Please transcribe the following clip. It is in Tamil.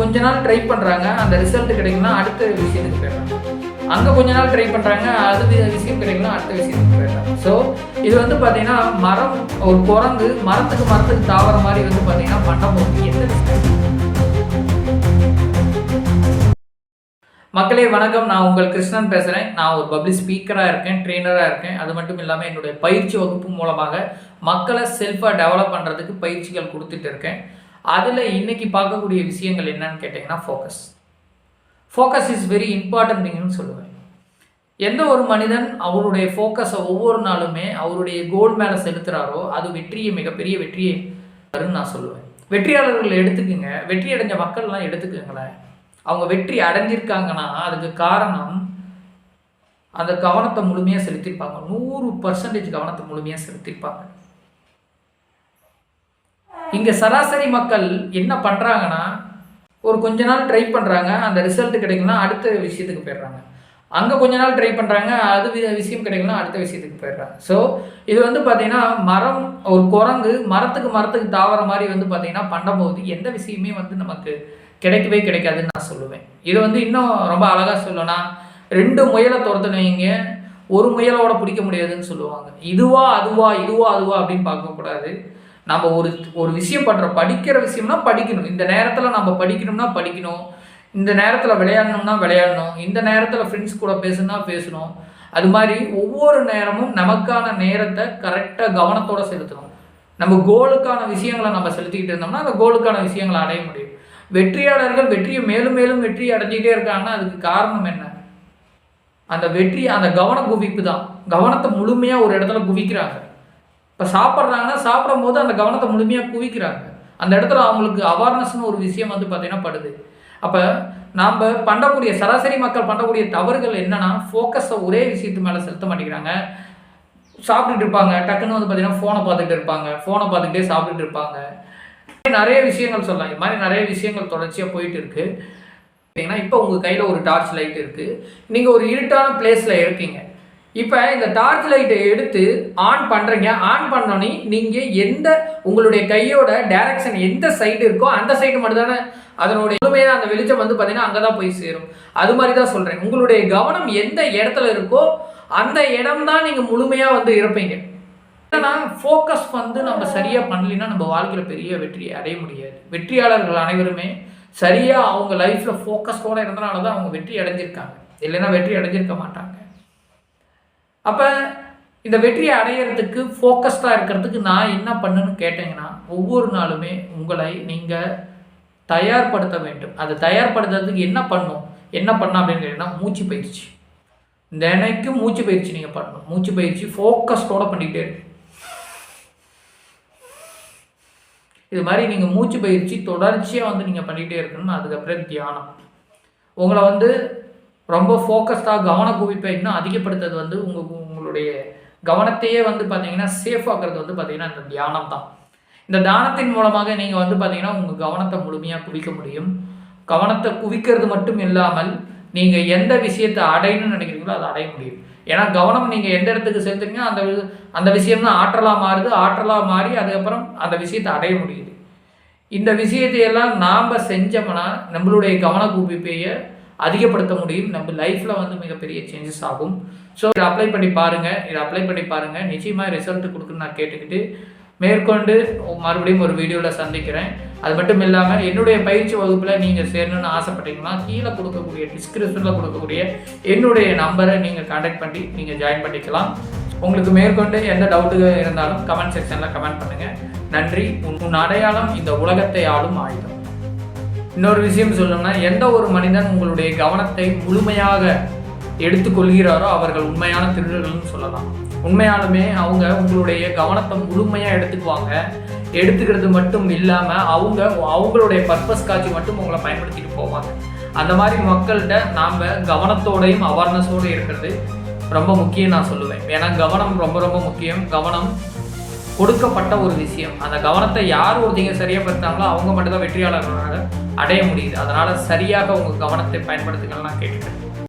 கொஞ்ச நாள் ட்ரை பண்ணுறாங்க, அந்த ரிசல்ட் கிடைக்குன்னா அடுத்த விஷயத்துக்கு போயிடுறாங்க. அங்கே கொஞ்ச நாள் ட்ரை பண்ணுறாங்க, அது விஷயம் கிடைக்குன்னா அடுத்த விஷயத்துக்கு போயிடுறாங்க. ஸோ இது வந்து பார்த்தீங்கன்னா மரம், ஒரு குரங்கு மரத்துக்கு தாவற மாதிரி வந்து பார்த்தீங்கன்னா பண்ணும்போது எந்த விஷயம். மக்களே வணக்கம், நான் உங்கள் கிருஷ்ணன் பேசுகிறேன். நான் ஒரு பப்ளிக் ஸ்பீக்கராக இருக்கேன், ட்ரெயினராக இருக்கேன். அது மட்டும் இல்லாமல் என்னுடைய பயிற்சி வகுப்பு மூலமாக மக்களை செல்ஃபாக டெவலப் பண்ணுறதுக்கு பயிற்சிகள் கொடுத்துட்டு இருக்கேன். அதில் இன்றைக்கி பார்க்கக்கூடிய விஷயங்கள் என்னன்னு கேட்டிங்கன்னா ஃபோக்கஸ் இஸ் வெரி இம்பார்ட்டன்ட் திங்னு சொல்லுவேன். எந்த ஒரு மனிதன் அவருடைய ஃபோக்கஸை ஒவ்வொரு நாளுமே அவருடைய கோல் மேலே செலுத்துகிறாரோ அது மிகப்பெரிய வெற்றியை வரும்னு நான் சொல்லுவேன். வெற்றியாளர்கள் எடுத்துக்குங்க, வெற்றி அடைஞ்ச மக்கள்லாம் எடுத்துக்குங்களேன். அவங்க வெற்றி அடைஞ்சிருக்காங்கன்னா அதுக்கு காரணம் அந்த கவனத்தை முழுமையாக செலுத்தியிருப்பாங்க. 100% கவனத்தை முழுமையாக செலுத்தியிருப்பாங்க. இங்கே சராசரி மக்கள் என்ன பண்ணுறாங்கன்னா, ஒரு கொஞ்ச நாள் ட்ரை பண்ணுறாங்க, அந்த ரிசல்ட் கிடைக்குன்னா அடுத்த விஷயத்துக்கு போயிடுறாங்க. அங்கே கொஞ்ச நாள் ட்ரை பண்ணுறாங்க, அது விஷயம் கிடைக்குன்னா அடுத்த விஷயத்துக்கு போயிடுறாங்க. ஸோ இது வந்து பார்த்தீங்கன்னா மரம், ஒரு குரங்கு மரத்துக்கு தாவற மாதிரி வந்து பார்த்தீங்கன்னா பண்ணும்போது எந்த விஷயமே வந்து நமக்கு கிடைக்கவே கிடைக்காதுன்னு நான் சொல்லுவேன். இது வந்து இன்னும் ரொம்ப அழகாக சொல்லணும்னா, 2 முயலை துரத்துனவங்க ஒரு முயலோட பிடிக்க முடியாதுன்னு சொல்லுவாங்க. இதுவா அதுவா அப்படின்னு பார்க்கக்கூடாது. நம்ம ஒரு விஷயம் படிக்கிற விஷயம்னா படிக்கணும். இந்த நேரத்தில் நம்ம படிக்கணும்னா படிக்கணும், இந்த நேரத்தில் விளையாடணும், இந்த நேரத்தில் ஃப்ரெண்ட்ஸ் கூட பேசணும். அது மாதிரி ஒவ்வொரு நேரமும் நமக்கான நேரத்தை கரெக்டாக கவனத்தோடு செலுத்தணும். நம்ம கோலுக்கான விஷயங்களை நம்ம செலுத்திக்கிட்டு இருந்தோம்னா அந்த கோலுக்கான விஷயங்களை அடைய முடியும். வெற்றியாளர்கள் வெற்றியை மேலும் வெற்றி அடைஞ்சிக்கிட்டே இருக்காங்கன்னா அதுக்கு காரணம் என்ன? அந்த வெற்றி, அந்த கவன குவிப்பு தான். கவனத்தை முழுமையாக ஒரு இடத்துல குவிக்கிறாங்க. இப்போ சாப்பிட்றாங்கன்னா சாப்பிடும் போது அந்த கவனத்தை முழுமையாக குவிக்கிறாங்க. அந்த இடத்துல அவங்களுக்கு அவேர்னஸ்னு ஒரு விஷயம் வந்து பார்த்தீங்கன்னா படுது. அப்போ நாம் பண்ணக்கூடிய சராசரி மக்கள் பண்ணக்கூடிய தவறுகள் என்னன்னா, ஃபோக்கஸை ஒரே விஷயத்து மேலே செலுத்த மாட்டேங்கிறாங்க. சாப்பிட்டுட்டு இருப்பாங்க, டக்குன்னு வந்து பார்த்தீங்கன்னா ஃபோனை பார்த்துக்கிட்டே சாப்பிட்டுட்டு இருப்பாங்க. நிறைய விஷயங்கள் சொல்லலாம். இது மாதிரி நிறைய விஷயங்கள் தொடர்ச்சியாக போயிட்டு இருக்கு. ஏன்னா இப்போ உங்கள் கையில் ஒரு டார்ச் லைட் இருக்குது, நீங்கள் ஒரு இருட்டான பிளேஸில் இருக்கீங்க. இப்போ இந்த டார்ச் லைட்டை எடுத்து ஆன் பண்ணுறீங்க. ஆன் பண்ணோன்னே நீங்கள் உங்களுடைய கையோட டைரக்ஷன் எந்த சைடு இருக்கோ அந்த சைடு மட்டும் தானே அதனுடைய முழுமையாக அந்த வெளிச்சம் வந்து பார்த்தீங்கன்னா அங்கே தான் போய் சேரும். அது மாதிரி தான் சொல்கிறேன். உங்களுடைய கவனம் எந்த இடத்துல இருக்கோ அந்த இடம் தான் நீங்கள் முழுமையாக வந்து இருப்பீங்க. ஏன்னா ஃபோக்கஸ் வந்து நம்ம சரியாக பண்ணலைன்னா நம்ம வாழ்க்கையில் பெரிய வெற்றியை அடைய முடியாது. வெற்றியாளர்கள் அனைவருமே சரியாக அவங்க லைஃப்பில் ஃபோக்கஸோடு இருந்தனால தான் அவங்க வெற்றி அடைஞ்சிருக்காங்க, இல்லைன்னா வெற்றி அடைஞ்சிருக்க மாட்டாங்க. அப்போ இந்த வெற்றியை அடையிறதுக்கு ஃபோக்கஸ்டாக இருக்கிறதுக்கு நான் என்ன பண்ணுன்னு கேட்டிங்கன்னா, ஒவ்வொரு நாளுமே உங்களை நீங்கள் தயார்படுத்த வேண்டும். அதை தயார்படுத்துறதுக்கு என்ன பண்ணணும் அப்படின்னு கேட்டிங்கன்னா, மூச்சு பயிற்சி. தினைக்கும் மூச்சு பயிற்சி நீங்கள் பண்ணணும். மூச்சு பயிற்சி ஃபோக்கஸ்டோடு பண்ணிக்கிட்டே இருக்கு. இது மாதிரி நீங்கள் மூச்சு பயிற்சி தொடர்ச்சியாக வந்து நீங்கள் பண்ணிகிட்டே இருக்கணும். அதுக்கப்புறம் தியானம் உங்களை வந்து ரொம்ப ஃபோக்கஸ்டாக கவன குவிப்பை இன்னும் அதிகப்படுத்துறது வந்து உங்களுடைய கவனத்தையே வந்து பார்த்தீங்கன்னா சேஃபாகிறது வந்து பார்த்தீங்கன்னா இந்த தியானம் தான். இந்த தியானத்தின் மூலமாக நீங்கள் வந்து பார்த்தீங்கன்னா உங்கள் கவனத்தை முழுமையாக குவிக்க முடியும். கவனத்தை குவிக்கிறது மட்டும் இல்லாமல் நீங்கள் எந்த விஷயத்தை அடையணும்னு நினைக்கிறீங்களோ அதை அடைய முடியும். ஏன்னா கவனம் நீங்கள் எந்த இடத்துக்கு செலுத்துறீங்கன்னா அந்த விஷயம் தான் ஆற்றலாக மாறி அதுக்கப்புறம் அந்த விஷயத்தை அடைய முடியுது. இந்த விஷயத்தையெல்லாம் நாம் செஞ்சோம்னா நம்மளுடைய கவன குவிப்பையை அதிகப்படுத்த முடியும். நம்ம லைஃப்பில் வந்து மிகப்பெரிய சேஞ்சஸ் ஆகும். ஸோ இதை அப்ளை பண்ணி பாருங்கள். நிச்சயமாக ரிசல்ட் கொடுக்குன்னு நான் கேட்டுக்கிட்டு மேற்கொண்டு மறுபடியும் ஒரு வீடியோவில் சந்திக்கிறேன். அது மட்டும் இல்லாமல் என்னுடைய பயிற்சி வகுப்பில் நீங்கள் சேரணும்னு ஆசைப்பட்டீங்கன்னா கீழே கொடுக்கக்கூடிய டிஸ்கிரிப்ஷனில் கொடுக்கக்கூடிய என்னுடைய நம்பரை நீங்கள் கான்டாக்ட் பண்ணி நீங்கள் ஜாயின் பண்ணிக்கலாம். உங்களுக்கு மேற்கொண்டு எந்த டவுட்டு இருந்தாலும் கமெண்ட் செக்ஷனில் கமெண்ட் பண்ணுங்கள். நன்றி. உன் அடையாளம் இந்த உலகத்தை ஆளும் ஆயுதம். இன்னொரு விஷயம் சொல்லணும்னா, எந்த ஒரு மனிதன் உங்களுடைய கவனத்தை முழுமையாக எடுத்துக்கொள்கிறாரோ அவர்கள் உண்மையான திருடர்கள்னு சொல்லலாம். உண்மையாலுமே அவங்க உங்களுடைய கவனத்தை முழுமையாக எடுத்துக்கிறது மட்டும் இல்லாமல் அவங்களுடைய பர்பஸ் காட்சி மட்டும் உங்களை பயன்படுத்திட்டு போவாங்க. அந்த மாதிரி மக்கள்கிட்ட நாம் கவனத்தோடையும் அவேர்னஸோடு இருக்கிறது ரொம்ப முக்கியம் நான் சொல்லுவேன். ஏன்னா கவனம் ரொம்ப ரொம்ப முக்கியம். கவனம் கொடுக்கப்பட்ட ஒரு விஷயம். அந்த கவனத்தை யார் ஒருத்தங்க சரியாக படுத்தாங்களோ அவங்க மட்டும்தான் வெற்றியாளர்களாக அடைய முடியுது. அதனால் சரியாக உங்கள் கவனத்தை பயன்படுத்துங்கன்னு நான் கேட்டுக்கிறேன்.